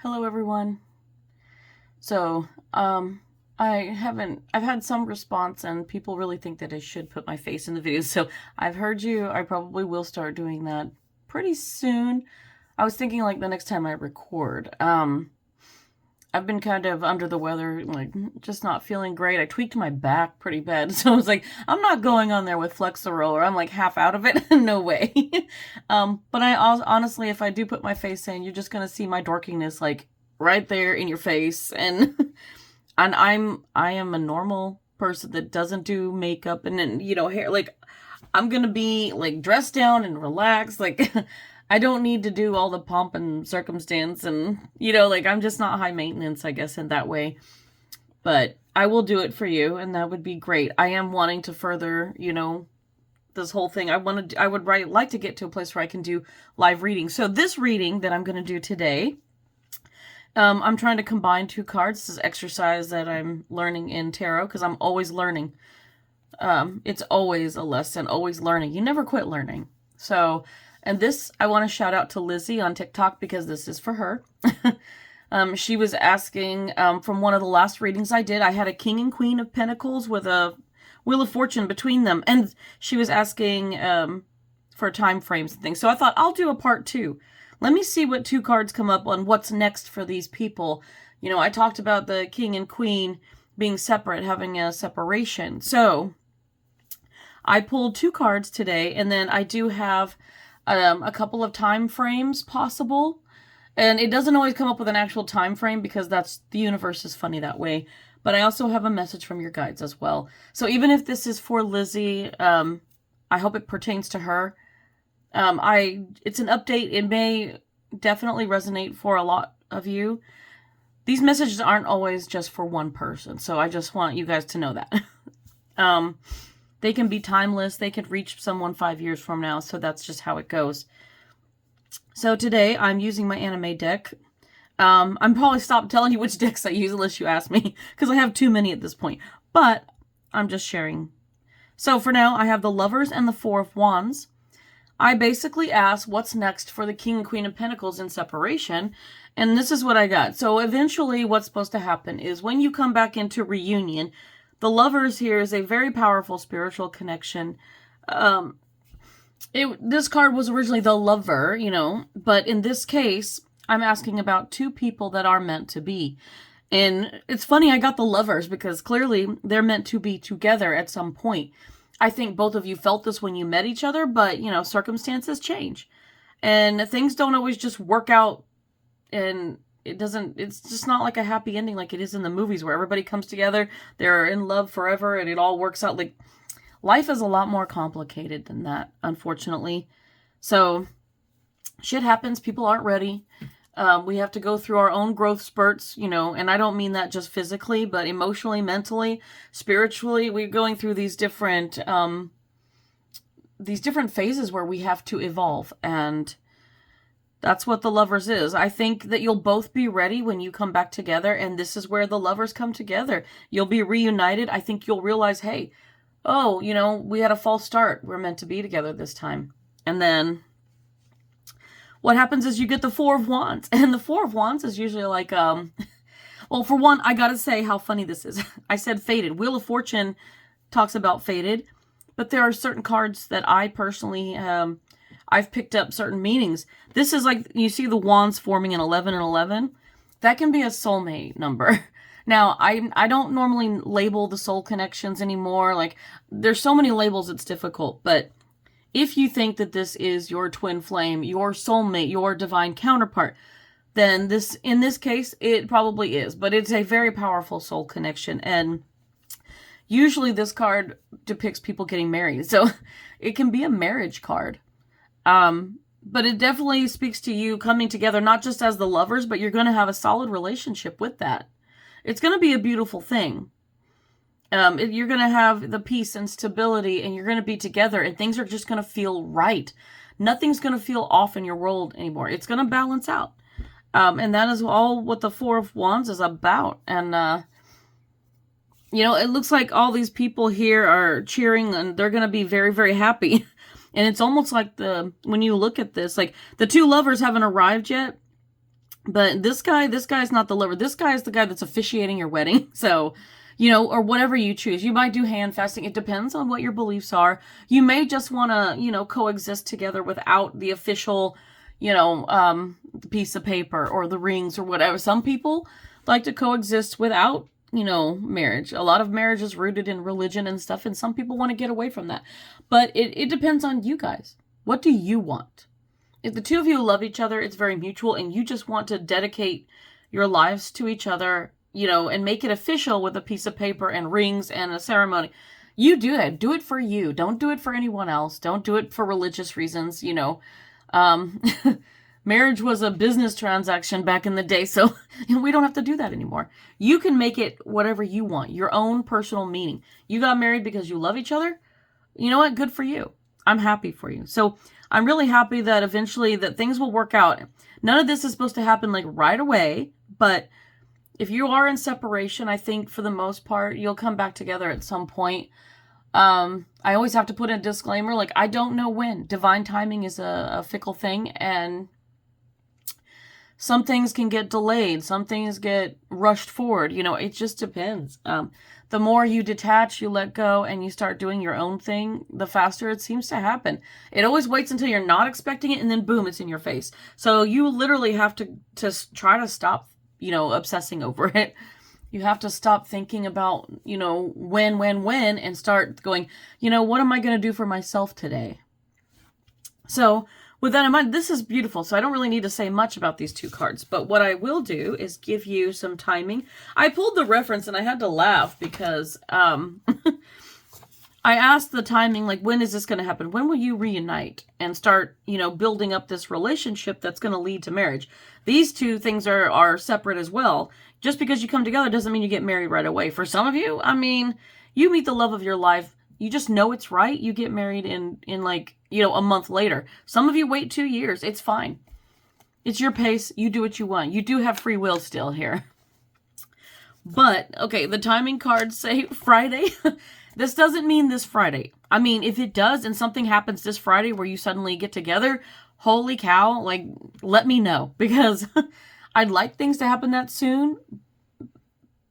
Hello everyone. So, I've had some response and people really think that I should put my face in the videos. So I've heard you, I probably will start doing that pretty soon. I was thinking like the next time I record. I've been kind of under the weather, like just not feeling great. I tweaked my back pretty bad. So I was like, I'm not going on there with Flexerol or I'm like half out of it. No way. But honestly, if I do put my face in, you're just going to see my dorkiness like right there in your face. And, and I am a normal person that doesn't do makeup and then, hair. Like I'm going to be like dressed down and relaxed. Like I don't need to do all the pomp and circumstance and, like I'm just not high maintenance, I guess, in that way. But I will do it for you and that would be great. I am wanting to further, this whole thing. I would like to get to a place where I can do live reading. So this reading that I'm going to do today, I'm trying to combine two cards. This is exercise that I'm learning in tarot because I'm always learning. It's always a lesson, always learning. You never quit learning. So, and this, I want to shout out to Lizzie on TikTok because this is for her. She was asking, from one of the last readings I did, I had a King and Queen of Pentacles with a Wheel of Fortune between them. And she was asking for time frames and things. So I thought I'll do a part 2. Let me see what 2 cards come up on what's next for these people. I talked about the King and Queen being separate, having a separation. So I pulled 2 cards today, and then I do have a couple of time frames possible. And it doesn't always come up with an actual time frame because the universe is funny that way. But I also have a message from your guides as well. So even if this is for Lizzie, I hope it pertains to her. It's an update. It may definitely resonate for a lot of you. These messages aren't always just for one person. So I just want you guys to know that. They can be timeless. They could reach someone 5 years from now. So that's just how it goes. So today I'm using my anime deck. I'm probably stopped telling you which decks I use unless you ask me, because I have too many at this point. But I'm just sharing. So for now, I have the Lovers and the Four of Wands. I basically asked what's next for the King and Queen of Pentacles in separation, and this is what I got. So eventually what's supposed to happen is when you come back into reunion, the Lovers here is a very powerful spiritual connection. This card was originally the Lover, but in this case, I'm asking about 2 people that are meant to be. And it's funny I got the Lovers because clearly they're meant to be together at some point. I think both of you felt this when you met each other, but, circumstances change. And things don't always just work out, and it's just not like a happy ending like it is in the movies where everybody comes together, they're in love forever, and it all works out. Like, life is a lot more complicated than that, unfortunately. So, shit happens. People aren't ready. We have to go through our own growth spurts, and I don't mean that just physically, but emotionally, mentally, spiritually. We're going through these different phases where we have to evolve, and that's what the Lovers is. I think that you'll both be ready when you come back together, and this is where the Lovers come together. You'll be reunited. I think you'll realize, hey, oh, we had a false start. We're meant to be together this time. And then what happens is you get the Four of Wands. And the Four of Wands is usually like, well, for one, I gotta say how funny this is. I said fated. Wheel of Fortune talks about fated. But there are certain cards that I personally, I've picked up certain meanings. This is like, you see the wands forming an 11 and 11. That can be a soulmate number. Now, I don't normally label the soul connections anymore. Like, there's so many labels, it's difficult. But if you think that this is your twin flame, your soulmate, your divine counterpart, then in this case, it probably is. But it's a very powerful soul connection. And usually this card depicts people getting married. So it can be a marriage card. But it definitely speaks to you coming together, not just as the Lovers, but you're going to have a solid relationship with that. It's going to be a beautiful thing. You're going to have the peace and stability, and you're going to be together, and things are just going to feel right. Nothing's going to feel off in your world anymore. It's going to balance out. And that is all what the Four of Wands is about. And, it looks like all these people here are cheering, and they're going to be very, very happy. And it's almost like when you look at this, like the 2 lovers haven't arrived yet, But this guy's not the lover. This guy is the guy that's officiating your wedding. So, or whatever you choose. You might do hand fasting. It depends on what your beliefs are. You may just want to, coexist together without the official, piece of paper or the rings or whatever. Some people like to coexist without, marriage. A lot of marriage is rooted in religion and stuff, and some people want to get away from that. But it depends on you guys. What do you want? If the two of you love each other, it's very mutual, and you just want to dedicate your lives to each other, and make it official with a piece of paper and rings and a ceremony, you do it. Do it for you. Don't do it for anyone else. Don't do it for religious reasons, Marriage was a business transaction back in the day, so we don't have to do that anymore. You can make it whatever you want, your own personal meaning. You got married because you love each other? You know what? Good for you. I'm happy for you. So I'm really happy that eventually that things will work out. None of this is supposed to happen like right away, but if you are in separation, I think for the most part, you'll come back together at some point. I always have to put a disclaimer, like, I don't know when. Divine timing is a fickle thing, and some things can get delayed. Some things get rushed forward. It just depends. The more you detach, you let go, and you start doing your own thing, the faster it seems to happen. It always waits until you're not expecting it, and then boom, it's in your face. So you literally have to try to stop, obsessing over it. You have to stop thinking about, when, and start going, what am I going to do for myself today? So with that in mind, this is beautiful, so I don't really need to say much about these two cards, but what I will do is give you some timing. I pulled the reference and I had to laugh because I asked the timing, like, when is this going to happen? When will you reunite and start, building up this relationship that's going to lead to marriage? These two things are separate as well. Just because you come together doesn't mean you get married right away. For some of you, you meet the love of your life. You just know it's right. You get married in like, a month later. Some of you wait 2 years. It's fine. It's your pace. You do what you want. You do have free will still here. But, okay, the timing cards say Friday. This doesn't mean this Friday. If it does and something happens this Friday where you suddenly get together, holy cow, like, let me know. Because I'd like things to happen that soon.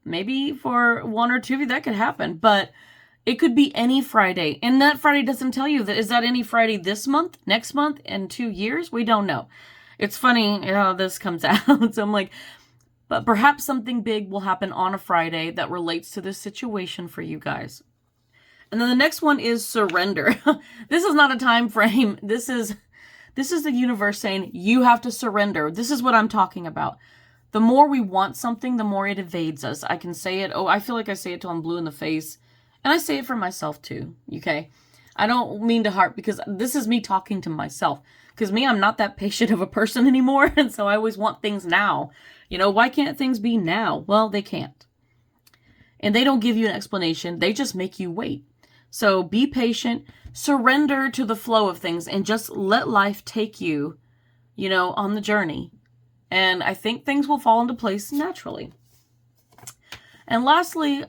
Maybe for one or two of you that could happen. But it could be any Friday. And that Friday doesn't tell you that. Is that any Friday this month, next month, in 2 years? We don't know. It's funny how this comes out. So I'm like, but perhaps something big will happen on a Friday that relates to this situation for you guys. And then the next one is surrender. This is not a time frame. This is the universe saying you have to surrender. This is what I'm talking about. The more we want something, the more it evades us. I can say it. Oh, I feel like I say it till I'm blue in the face. And I say it for myself too, okay? I don't mean to harp because this is me talking to myself. Because I'm not that patient of a person anymore. And so I always want things now. Why can't things be now? Well, they can't. And they don't give you an explanation. They just make you wait. So be patient. Surrender to the flow of things and just let life take you, on the journey. And I think things will fall into place naturally. And lastly,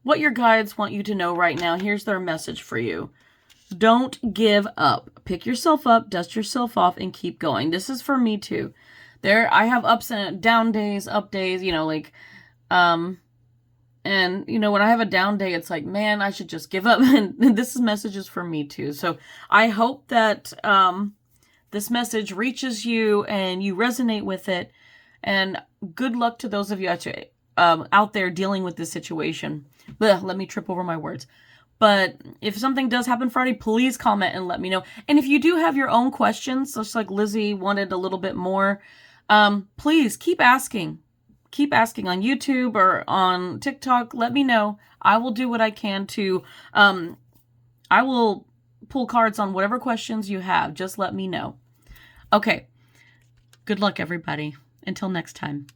what your guides want you to know right now, here's their message for you. Don't give up. Pick yourself up, dust yourself off, and keep going. This is for me too. I have ups and down days, up days, and when I have a down day, it's like, man, I should just give up. And this message is for me too. So I hope that this message reaches you and you resonate with it. And good luck to those of you out there dealing with this situation. Blech, let me trip over my words. But if something does happen Friday, please comment and let me know. And if you do have your own questions, just like Lizzie wanted a little bit more, please keep asking. Keep asking on YouTube or on TikTok. Let me know. I will do what I can to, I will pull cards on whatever questions you have. Just let me know. Okay. Good luck, everybody. Until next time.